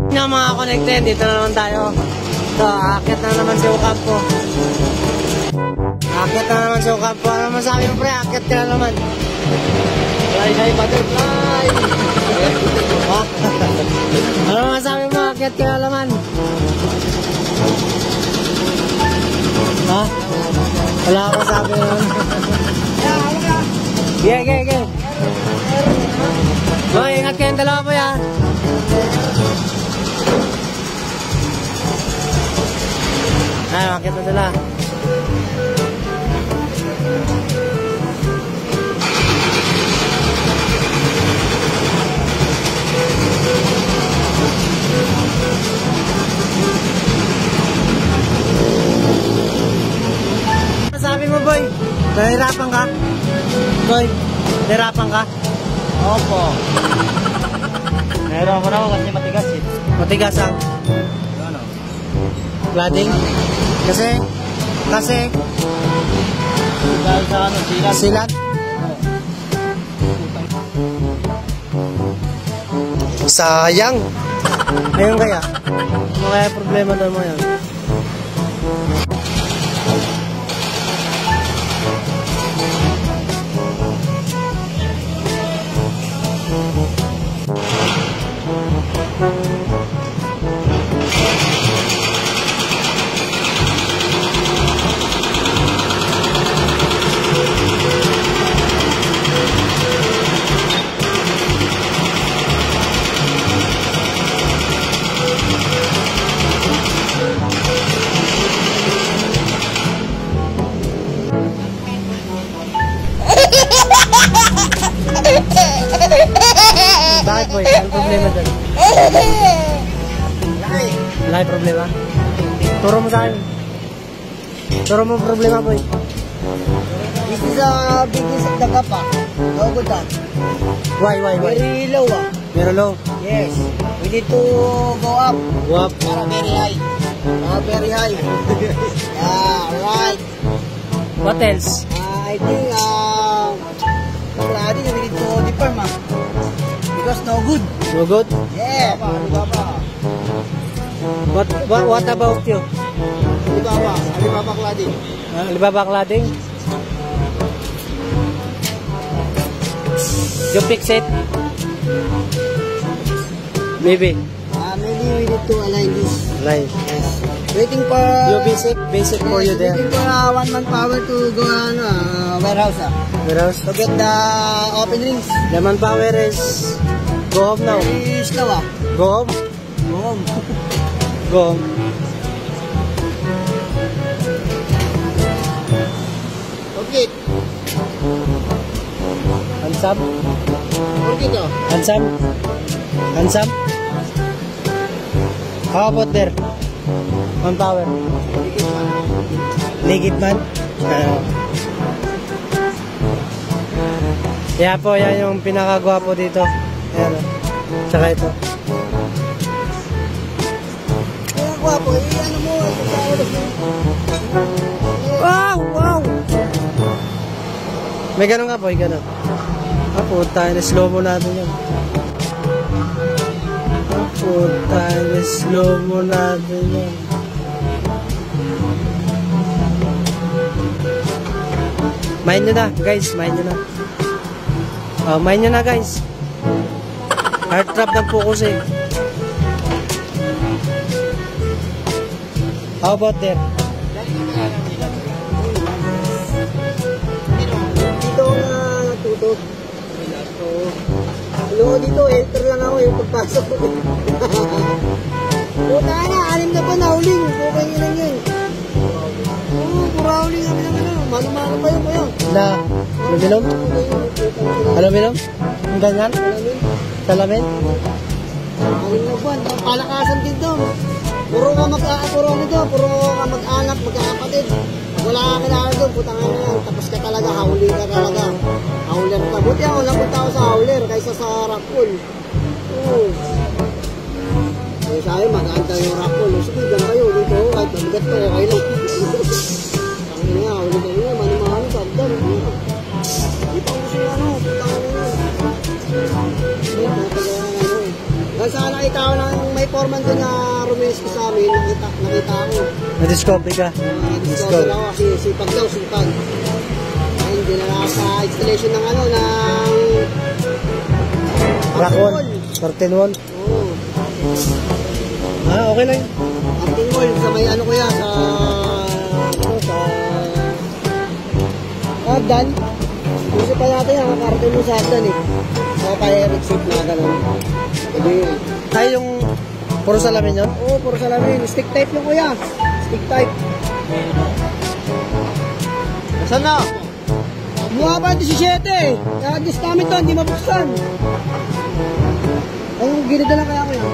Nga mga connected, dito na naman tayo. So, akit na naman si Ocampo. Akit na naman si Ocampo. Ano masabi mo pre? Akit ka na naman. Fly, butterfly! Ano masabi mo? Akit ka na naman. Ha? Wala akong masabi naman. Ge. So, ingat kayong dalawa po yan. Ay, makita nila. Sabi mo, boy, nahirapan ka? Boy, nahirapan ka? Opo. Nahirapan ako kasi matigas eh. Matigas ang? Ano? Cladding? Kasi? Dahil sa ano, silat. Silat? Sayang. Ayun kaya? Ano kaya problema doon mo yan? Bakit boy? Anong problema dyan? Wala yung problema? Turo mo sa akin. Turo mo problema boy. This is a biggest of the gapa. How good that? Why? Very low ah. Very low? Yes. We need to go up. Go up? Para very high. Very high. Yeah, right. What else? I think, already we need to deeper ma. Because no good. No good? Yeah. What about you? Alibaba cladding. Alibaba cladding? You fix it? Maybe. Maybe we need to align this. Like, Yes. Waiting for... you basic for you there. Waiting for 1 month power to go on warehouse Whereas, to get the open rings. the manpower is go home now. Very slow ah. Go home? Go home. Go home. Okay. Handsome? Okay to. Handsome? How about there? Manpower? Ligit man? Kaya po, yan yung pinakagwapo dito. Ayan o. Tsaka ito. Kaya guwapo, ano mo, sa ulos mo. Wow! May ganun nga po, ganun. Puta, slow mo natin yun. Puta, slow mo natin yun. Mind nyo na, guys. Mind nyo na. Mind nyo na, guys. Heart trap ng focus eh. How about there? Dito nga natutok. Ano dito, enter lang ako yung pagpasok ko. Puta na, 6 na pa nahuling. Okay nyo lang yun. Oo, pura huling kami naman. Mano-mano pa yun, kuya. Na, luminom? Aluminum? Ang ganyan? Salamin? 6 na buwan. Palakasan din to. Puro ka mag-anak, magkakapatid. Wala ka kailangan doon, putang ano yan. Tapos ka talaga, hauler ka talaga. Hauler ka. Buti ako, napunta ako sa hauler kaysa sa rockpool. Oo. Eh, sabi, mag-aanta yung rockpool. Sige, dyan kayo, dito. Kahit mabigat ko, okay lang. Tangin nga, hauler ka nyo. Mani-mani, sabdan. Di pa ako siya, putang ano yan. Hindi, natagawa nga ano eh. Sana nakita ko ng may foreman doon na rumiski sa amin, nakita ko. Na-discover ka. Discover ako kasi sipag daw, sipag. Ay, hindi na lang sa installation ng ano, ng... Rock-on. Curtain wall. Oo. Okay lang. Curtain wall, sa may ano ko yan, sa... Ano, sa... Hagdan. Gusto pa natin ang curtain mo sa hagdan eh. Sa fire exit na gano'n. Sabi yun. Tayo yung puro salamin yun? Oo, puro salamin. Stick type yung kuya. Stick type. Saan na? Mukha pa 17 eh. Kaya this namin to, hindi mabuksan. Ang ginida lang kaya ko yan.